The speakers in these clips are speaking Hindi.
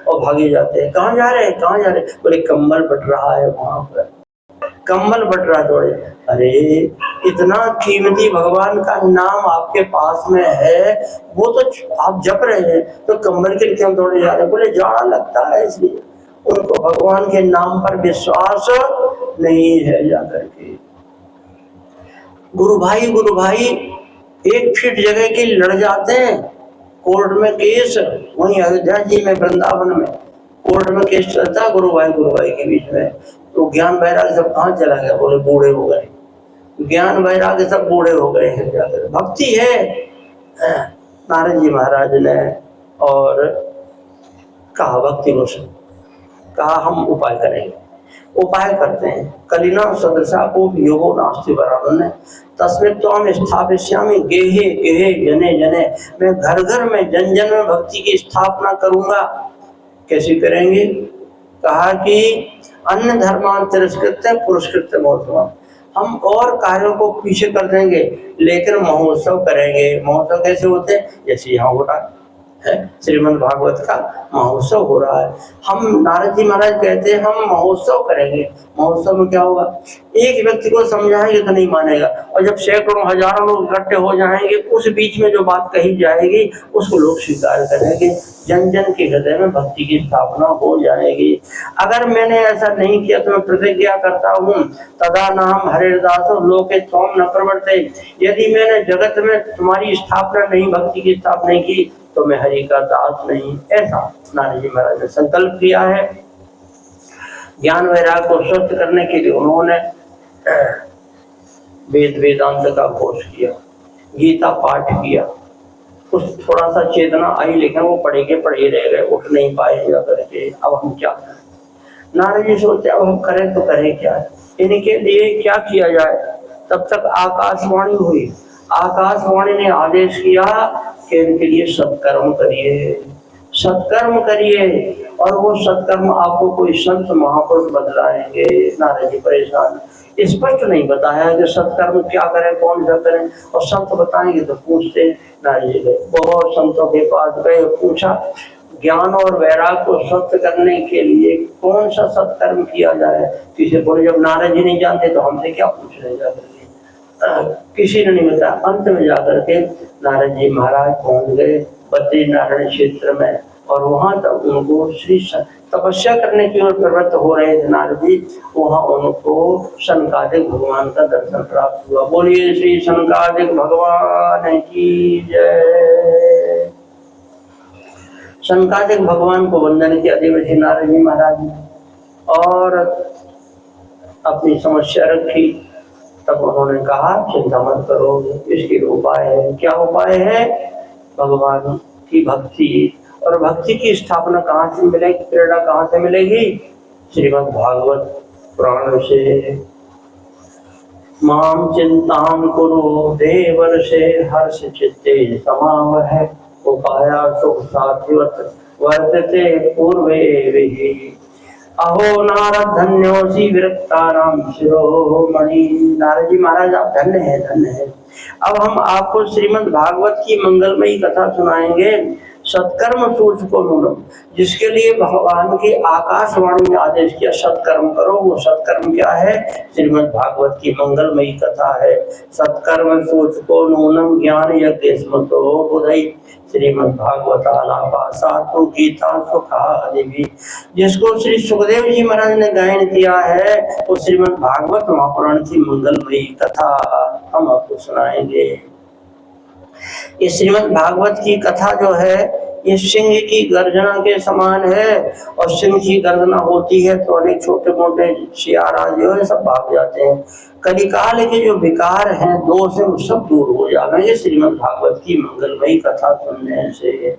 और भागे जाते हैं। कहाँ जा रहे हैं, कहाँ जा रहे हैं? बोले कंबल बट रहा है वहां पर, कंबल बट रहा थोड़े। अरे इतना कीमती भगवान का नाम आपके पास में है, वो तो आप जप रहे हैं, तो कंबल के लिए क्यों दौड़े जा रहे हैं? बोले जाड़ा लगता है इसलिए। उनको भगवान के नाम पर विश्वास नहीं है। जाकर के गुरु भाई एक फीट जगह के लड़ जाते हैं, कोर्ट में केस, वहीं अयोध्या जी में, वृंदावन में कोर्ट में केस चलता है गुरु भाई के बीच में। तो ज्ञान वैराग्य सब कहाँ चला गया? बोले बूढ़े हो गए। ज्ञान वैराग्य सब बूढ़े हो गए हैं। जाकर भक्ति है। नारद जी महाराज ने और कहा, भक्ति रोशन कहा हम उपाय करेंगे। उपाय करते हैं। कलिना सदृशा को योगो नास्ति बराबर तस्में तो हम स्थापिष्यामि गेहे गेहे जने जने, मैं घर घर में जन जन में भक्ति की स्थापना करूंगा। कैसे करेंगे? कहा कि अन्य धर्मान तिरस्कृत पुरस्कृत महोत्सव, हम और कार्यों को पीछे कर देंगे लेकिन महोत्सव करेंगे। महोत्सव कैसे होते हैं? जैसे यहाँ हो रहा है, श्रीमद् भागवत का महोत्सव हो रहा है। हम नारद जी महाराज कहते हैं हम महोत्सव करेंगे। महोत्सव में क्या होगा? एक व्यक्ति को समझाएंगे तो नहीं मानेगा, और जब सैकड़ों हजारों लोग इकट्ठे हो जाएंगे, उस बीच में जो बात कही जाएगी उसको लोग स्वीकार करेंगे। जन जन के हृदय में भक्ति की स्थापना हो जाएगी। अगर मैंने ऐसा नहीं किया तो मैं प्रतिज्ञा करता हूँ, तदा नाम हरिदासो लोके त्वं न प्रवर्ते, यदि मैंने जगत में तुम्हारी स्थापना नहीं, भक्ति की स्थापना नहीं की, तो मैं हरि का दास नहीं। ऐसा नारद जी महाराज ने संकल्प किया है। ज्ञान वैराग्य को स्वस्थ करने के लिए उन्होंने वेद वेदांत का घोष किया, गीता पाठ किया। कुछ थोड़ा सा चेतना आई, लेकिन वो पढ़े रह गए, उठ नहीं पाए जा करके। अब हम क्या करें? नारद जी सोचते अब हम करें तो करें क्या? इनके लिए क्या किया जाए? तब तक आकाशवाणी हुई। आकाशवाणी ने आदेश किया कि इनके लिए सत्कर्म करिए, सत्कर्म करिए, और वो सत्कर्म आपको कोई संत महापुरुष बतलाएंगे। नारद जी परेशान, स्पष्ट नहीं बताया कि सत्कर्म क्या करें, कौन सा करें, और संत बताएंगे तो पूछते। नारद जी गए, बहुत संतों के पास गए, पूछा ज्ञान और वैराग को सत्य करने के लिए कौन सा सत्कर्म किया जाए। किसी बोले जब नारद जी नहीं जानते तो हमसे क्या पूछ रहे जाकर के? किसी ने नहीं बताया। अंत में जाकर के नारद जी महाराज पहुंच गए बद्रीनारायण क्षेत्र में, और वहां तक उनको श्री तपस्या करने की ओर प्रवृत्त हो रहे थे नारद जी। वहां उनको सनकादिक भगवान का दर्शन प्राप्त हुआ। बोलिए श्री सनकादिक भगवान की जय। सनकादिक भगवान को वंदन किया देवर्षि नारद जी महाराज ने, और अपनी समस्या रखी। तब उन्होंने कहा चिंता मत करो, इसके उपाय है। क्या उपाय है? भगवान की भक्ति। और भक्ति की स्थापना कहाँ से मिलेगी, प्रेरणा कहाँ से मिलेगी? श्रीमद् भागवत पुराण से। माम चिंताम कुरु देवर्षे हर्ष चित्ते समावह, उपाया सुख साधिवत वर्तते पूर्वे विहि। अहो नारद धन्योसी विरक्ताराम शिरोमणि। नारद जी महाराज आप धन्य है, धन्य है। अब हम आपको श्रीमद् भागवत की मंगलमयी कथा सुनाएंगे। सत्कर्म सूचको नूनम, जिसके लिए भगवान की आकाशवाणी ने आदेश किया सत्कर्म करो। वो सत्कर्म क्या है? श्रीमद् भागवत की मंगलमयी कथा है। सत्कर्म सूचको नूनम ज्ञान यज्ञ स्मृतो बुधई, श्रीमद् भागवत आलापासातु गीता सुखादिभि। जिसको श्री सुखदेव जी महाराज ने गायन किया है, वो श्रीमद् भागवत महापुराण की मंगलमयी कथा हम आपको सुनाएंगे। ये श्रीमद् भागवत की कथा जो है, ये सिंह की गर्जना के समान है। और सिंह की गर्जना होती है तो अनेक छोटे मोटे शियारा जो है सब भाग जाते हैं। कलिकाल के जो विकार हैं, दोष हैं, वो सब दूर हो जाएंगे श्रीमद् भागवत की मंगलमयी कथा सुनने से।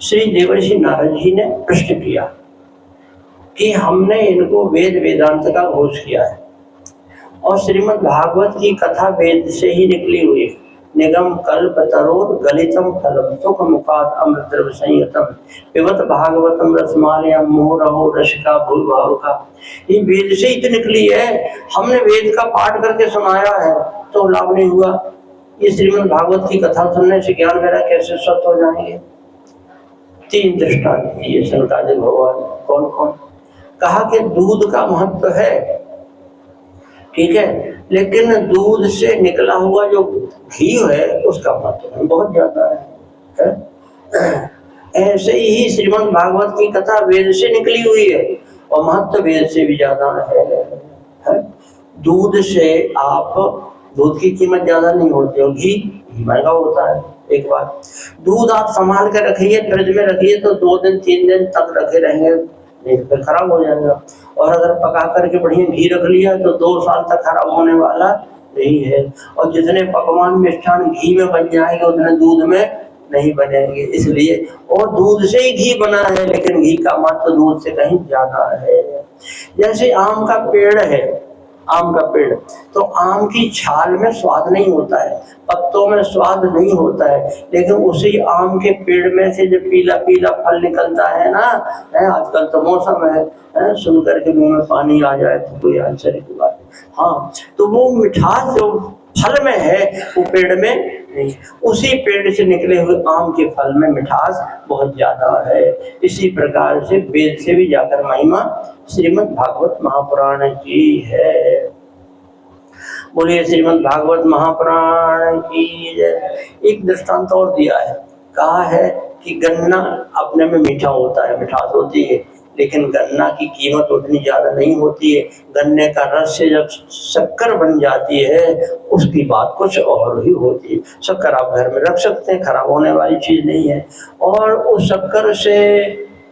श्री देवर्षि नारद जी ने प्रश्न किया कि हमने इनको वेद वेदांत का घोष किया है, और श्रीमद् भागवत की कथा वेद से ही निकली हुई है। निगम कल्प तरोर गलितम फलम सुख मुखात अमृत द्रव संयतम पिबत भागवतम रसमालयम मोरहो रसिका भूभाव का। ये वेद से ही तो निकली है। हमने वेद का पाठ करके सुनाया है तो लाभ नहीं हुआ। ये श्रीमद् भागवत की कथा सुनने से ज्ञान वैराग्य कैसे स्वस्थ हो जाएंगे? तीन दृष्टांत दिए शंकराचार्य भगवान। कौन कौन? कहा कि दूध का महत्व है, ठीक है, लेकिन दूध से निकला हुआ जो घी है उसका महत्व बहुत ज्यादा है? ऐसे ही श्रीमद् भागवत की कथा वेद से निकली हुई है और महत्व वेद से भी ज्यादा है। दूध से आप, दूध की कीमत ज्यादा नहीं होती और घी महंगा होता है। एक बार दूध आप संभाल कर रखिए, फ्रिज में रखिए तो 2 दिन 3 दिन तक रखे रहेंगे, नहीं तो फिर खराब हो जाएगा। और अगर पका करके बढ़िया घी रख लिया तो 2 साल तक खराब होने वाला नहीं है। और जितने पकवान मिष्ठान घी में बन जाएंगे उतने दूध में नहीं बनेंगे, इसलिए। और दूध से ही घी बना है, लेकिन घी का महत्व दूध से कहीं ज्यादा है। जैसे आम का पेड़ है, आम का पेड़, तो आम की छाल में स्वाद नहीं होता है, पत्तों में स्वाद नहीं होता है, लेकिन उसी आम के पेड़ में से जो पीला पीला फल निकलता है ना, आजकल तो मौसम है, सुन करके मुंह में पानी आ जाए तो कोई आश्चर्य की बात है। हाँ, तो वो मिठास जो फल में है वो पेड़ में नहीं, उसी पेड़ से निकले हुए आम के फल में मिठास बहुत ज्यादा है। इसी प्रकार से वेद से भी जाकर महिमा श्रीमद् भागवत महापुराण की है। बोलिए श्रीमद् भागवत महापुराण की जय। एक दृष्टांत और दिया है, कहा है कि गन्ना अपने में मीठा होता है, मिठास होती है, लेकिन गन्ना की कीमत उतनी ज्यादा नहीं होती है। गन्ने का रस से जब शक्कर बन जाती है उसकी बात कुछ और ही होती है। शक्कर आप घर में रख सकते हैं, खराब होने वाली चीज नहीं है, और उस शक्कर से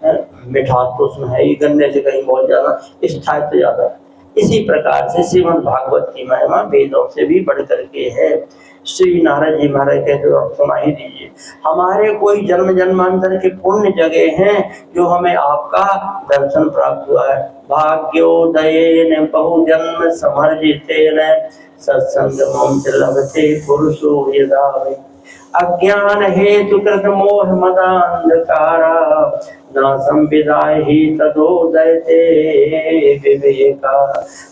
मिठास तो उसमें है ही, गन्ने से कहीं बहुत ज्यादा स्थायित्व ज्यादा है। इसी प्रकार से श्रीमद् भागवत की महिमा वेदों से भी बढ़ करके है। श्री नारद जी महाराज कहते हो, सुना ही दीजिए, हमारे कोई जन्म जन्मांतर के पुण्य जगह हैं जो हमें आपका दर्शन प्राप्त हुआ है। भाग्योदयेन बहु जन्म समर्जितेन सत्संगमं च लभते पुरुषो यदा वै। अज्ञान हेतु कृत मोह मदांधकारा न संविदाहि तदोदयते विवेका।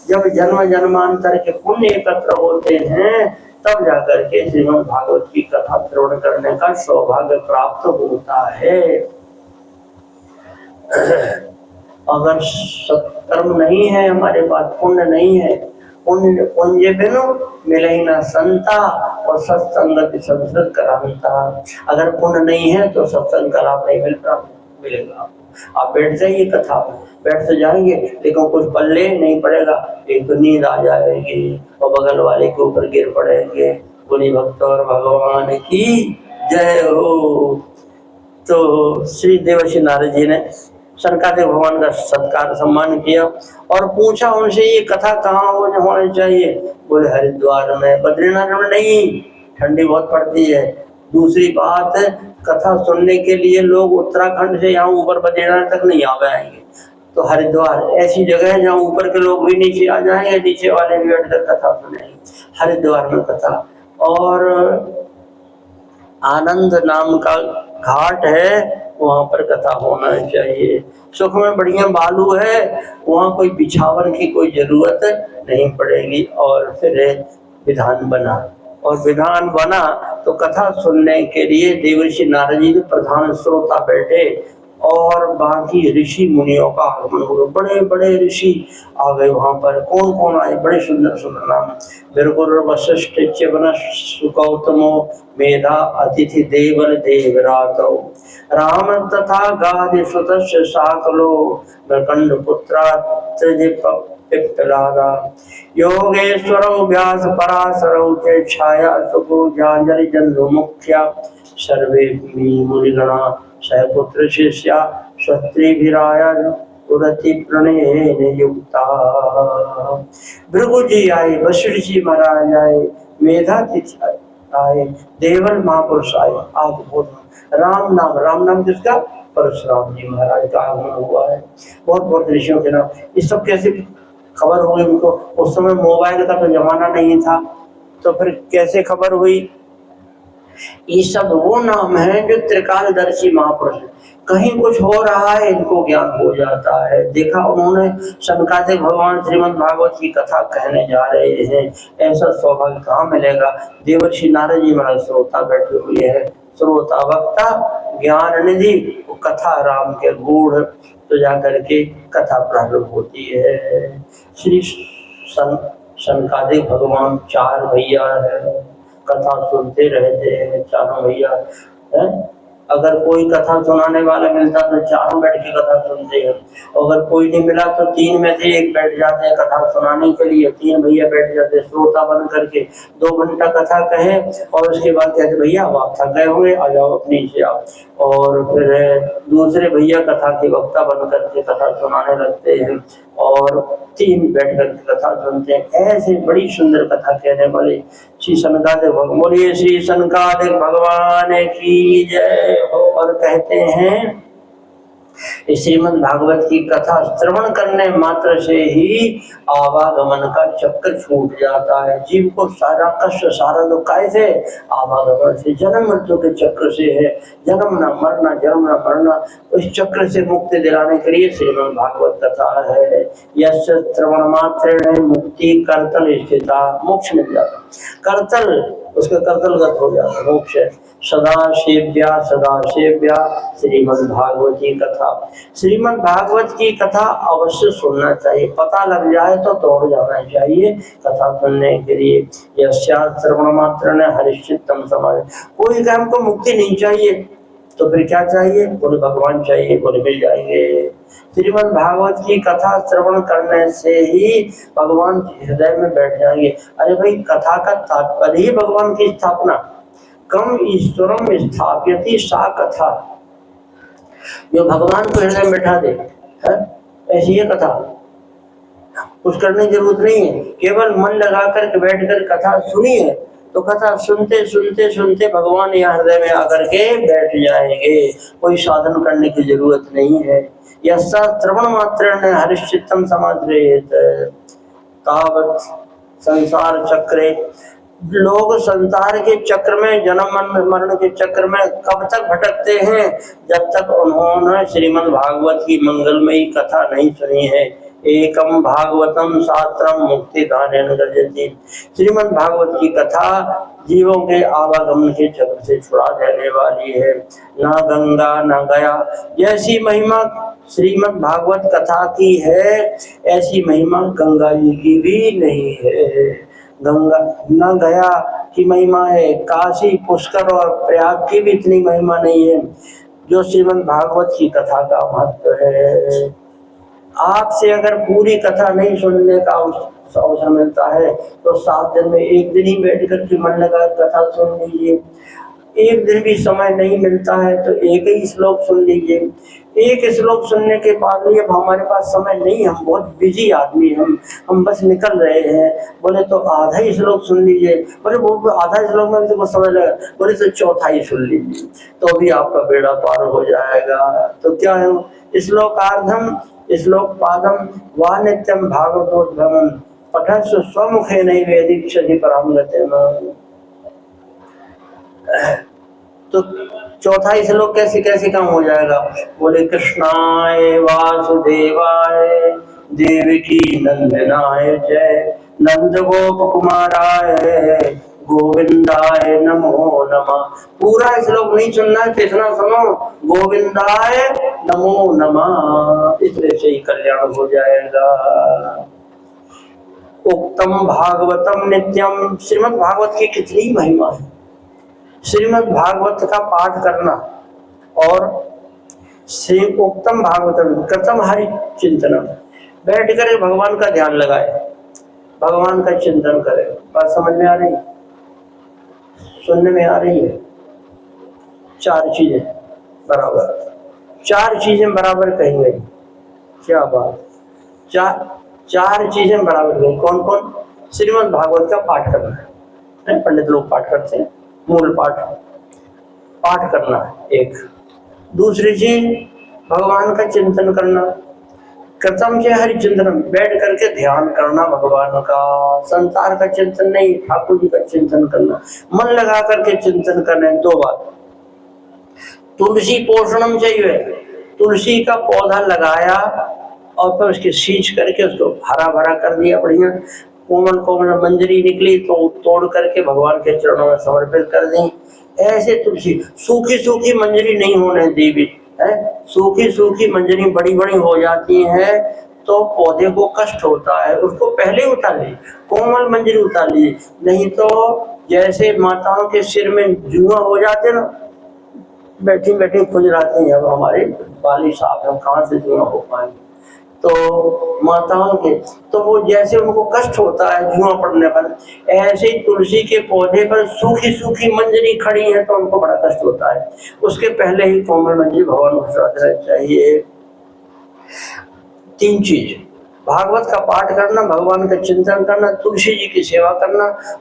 जब जन्म जन्मांतर के पुण्य एकत्र होते हैं तब जाकर के श्रीमद् भागवत की कथा श्रवण करने का सौभाग्य प्राप्त होता है। अगर सत्कर्म नहीं है, हमारे पास पुण्य नहीं है, पुण्य बिनु मिले ना संता और सत्संगति संसद कराता। अगर पुण्य नहीं है तो सत्संग का लाभ नहीं मिलेगा। आप बैठ जाइए कथा में, बैठ तो जाएंगे लेकिन कुछ पल्ले नहीं पड़ेगा। एक तो नींद आ जाएगी और बगल वाले के ऊपर गिर पड़ेंगे। बोली भक्त और भगवान की जय हो। तो श्री देवर्षि नारद जी ने शंकराचार्य भगवान का सत्कार सम्मान किया और पूछा उनसे, ये कथा कहाँ होनी चाहिए? बोले हरिद्वार में, बद्रीनाथ में नहीं, ठंडी बहुत पड़ती है। दूसरी बात, कथा सुनने के लिए लोग उत्तराखंड से यहाँ ऊपर बद्रीनाथ तक नहीं आ पाएंगे, तो हरिद्वार ऐसी जगह है जहाँ ऊपर के लोग भी नीचे आ जाएंगे, नीचे वाले भी बैठकर कथा सुनेंगे। हरिद्वार में कथा, और आनंद नाम का घाट है, वहां पर कथा होना चाहिए। सुख में बढ़िया बालू है, वहां कोई बिछावन की कोई जरूरत नहीं पड़ेगी। और फिर विधान बना, और विधान बना तो कथा सुनने के लिए देवर्षि नारद जी प्रधान श्रोता बैठे और बाकी ऋषि मुनियों का आगमन हुआ। बड़े बड़े ऋषि आ गए वहां पर। कौन कौन आए? बड़े सुंदर सुंदर नाम। भृगु वशिष्ठ च्यवन सुगौतमो मेधा अतिथि देवल देवरातो राम तथा गादि सुतस्य साकलो प्रकंड पुत्रात्रिजिप्तलागा योगेश्वरौ व्यास पराशरौ च छाया सुगो जांजलि जन्म मुख्या सर्वे मुनिगणा सहपुत्र शिष्या क्षत्रिभिराया उरति प्रणयेन युक्ता। भृगु जी आए, वशिष्ठ जी महाराज आए, मेधातिथि आए, देवल महापुरुष आए। आज बोल राम नाम किसका? परशुराम जी महाराज का आगमन हुआ है। बहुत बहुत ऋषियों के नाम। इस सब कैसे खबर हुई उनको? उस समय मोबाइल का तो जमाना नहीं था, तो फिर कैसे खबर हुई? ये सब वो नाम है जो त्रिकालदर्शी महापुरुष। कहीं कुछ हो रहा है इनको ज्ञान हो जाता है। देखा उन्होंने शंकराचार्य भगवान श्रीमद् भागवत की कथा कहने जा रहे हैं, ऐसा सौभाग्य कहाँ मिलेगा? देवर्षि नारद जी महाराज श्रोता बैठे हुए हैं, श्रोता वक्ता ज्ञान निधि, कथा राम के गूढ़, तो जाकर के कथा प्रारंभ होती है। श्री सनकादिक भगवान 4 भैया है, कथा सुनते रहते हैं चारों भैया है। अगर कोई कथा सुनाने वाला मिलता तो चारों बैठ के कथा सुनते हैं, अगर कोई नहीं मिला तो 3 में से 1 बैठ जाते हैं कथा सुनाने के लिए। 3 भैया बैठ जाते श्रोता बन करके, 2 घंटा कथा कहे और उसके बाद कहते भैया आप थक गए होंगे, आ जाओ अपनी से आप। और फिर दूसरे भैया कथा के वक्ता बन करके कथा सुनाने लगते हैं और 3 बैठ करके कथा सुनते हैं। ऐसे बड़ी सुंदर कथा कहने वाले श्री सनकादिक भगवान, बोलिए श्री सनकादिक भगवान की जय हो। और कहते हैं श्रीमद् भागवत की कथा श्रवण करने मात्र से ही आवागमन का चक्र छूट जाता है। जीव को सारा कष्ट सारा दुख कैसे, आवागमन से, जन्म मृत्यु के चक्र से है। जन्म न मरना, जन्म न मरना, उस चक्र से मुक्ति दिलाने के लिए श्रीमद् भागवत कथा है। यश श्रवण मात्र मुक्ति करतल स्थिता, मोक्ष मिल जाता, करतल उसका करतलगत हो जाता, मोक्ष है। सदा सेव्या श्रीमद् भागवत की कथा। श्रीमद् भागवत की कथा अवश्य सुनना चाहिए, पता लग जाए तो दौड़ जाना चाहिए कथा सुनने के लिए। यस्यात् श्रवण मात्र न हरिश्चित्तम समाधि, कोई का हमको मुक्ति नहीं चाहिए तो फिर क्या चाहिए, बोले भगवान चाहिए, बोले मिल जाएंगे। श्रीमद् भागवत की कथा श्रवण करने से ही भगवान हृदय में बैठ जाएंगे। अरे भाई, कथा का तात्पर्य ही भगवान की स्थापना, कम ईश्वरम स्थाप्यति सा कथा, जो भगवान को हृदय में बैठा दे है, ऐसी है कथा। कुछ करने की जरूरत नहीं है, केवल मन लगा कर बैठ कर कथा सुनिए तो कथा सुनते सुनते सुनते भगवान यहाँ हृदय में आकर के बैठ जाएंगे। कोई साधन करने की जरूरत नहीं है। यस्सा श्रवण मात्रेण हरिश्चित्तम समाधयेत तावत् संसार चक्रे, लोग संसार के चक्र में, जन्म मरण के चक्र में कब तक भटकते हैं, जब तक उन्होंने श्रीमद् भागवत की मंगलमयी कथा नहीं सुनी है। एकम भागवतम शास्त्रम मुक्ति दानेन गजति, श्रीमद् भागवत की कथा जीवों के आवागमन के चक्र से छुड़ा देने वाली है। ना गंगा ना गया, जैसी महिमा श्रीमद् भागवत कथा की है ऐसी महिमा गंगा जी की भी नहीं है। गंगा न गया की महिमा है, काशी पुष्कर और प्रयाग की भी इतनी महिमा नहीं है जो श्रीमद् भागवत की कथा का महत्व है। आपसे अगर पूरी कथा नहीं सुनने का अवसर मिलता है तो 7 दिन में 1 दिन ही बैठ कर के मन लगा कथा सुन लीजिए। 1 दिन भी समय नहीं मिलता है तो 1 ही श्लोक सुन लीजिए। 1 श्लोक सुनने के बाद भी अब हमारे पास समय नहीं, हम बहुत बिजी आदमी, हम बस निकल रहे हैं, बोले तो आधा ही श्लोक सुन लीजिए। बोले वो आधा श्लोक में तो समय लगा, बोले तो चौथा ही सुन लीजिए तो भी आपका बेड़ा पार हो जाएगा। तो क्या है, श्लोकार्धम श्लोक पादम वा नित्यम भागवतोद्भवम पठस्व स्वमुखे नैवेदिक्षति परामगतेन। तो चौथा श्लोक कैसे कैसे काम हो जाएगा, बोले कृष्णाय वासुदेवाय देवकी नंदनाय जय, नंद गोप कुमाराय गोविंदाय नमो नमः। पूरा श्लोक नहीं सुनना है, कितना सुनो, गोविंदाय नमो नमः, इसलिए से ही कल्याण हो जाएगा। उक्तम भागवतम नित्यम, श्रीमद् भागवत की कितनी महिमा है। श्रीमद् भागवत का पाठ करना और श्री उक्तम भागवतम कृतम हरि चिंतनम, बैठ कर भगवान का ध्यान लगाए, भगवान का चिंतन करे। बात समझ में आ रही, सुनने में आ रही है? 4 चीजें बराबर, 4 चीजें बराबर कहेंगे, क्या बात, 4 चीजें बराबर कहेंगे। कौन कौन? श्रीमद् भागवत का पाठ करना है, पंडित लोग पाठ करते हैं, मूल पाठ करना है एक। दूसरी चीज भगवान का चिंतन करना, कृतम से हरि चिंतन, बैठ करके ध्यान करना भगवान का, संसार का चिंतन नहीं, ठाकुर जी का चिंतन करना, मन लगा करके चिंतन करना। 2 बात, तुलसी पोषणम चाहिए, तुलसी का पौधा लगाया और फिर उसकी सींच करके उसको हरा भरा कर दिया, बढ़िया कोमल कोमल मंजरी निकली तो तोड़ करके भगवान के चरणों में समर्पित कर दी। ऐसे तुलसी सूखी सूखी मंजरी नहीं होने देवी है। सूखी सूखी मंजरी बड़ी बड़ी हो जाती हैं तो पौधे को कष्ट होता है, उसको पहले उतार लीजिए, कोमल मंजरी उतार लीजिए, नहीं तो जैसे माताओं के सिर में जुआ हो जाते ना, बैठी बैठी खुजलाती हैं। अब हमारे वाली साहब हम कहाँ से जुआ हो पाएंगे, तो माताओं के तो वो जैसे उनको कष्ट होता है जुआ पड़ने पर, ऐसे ही तुलसी के पौधे पर सूखी सूखी मंजरी खड़ी है तो उनको बड़ा कष्ट होता है। उसके पहले ही कोमल मंजरी भगवान को चढ़ाना चाहिए। 3 चीज, भागवत का पाठ करना, भगवान का चिंतन करना, तुलसी जी की सेवा करना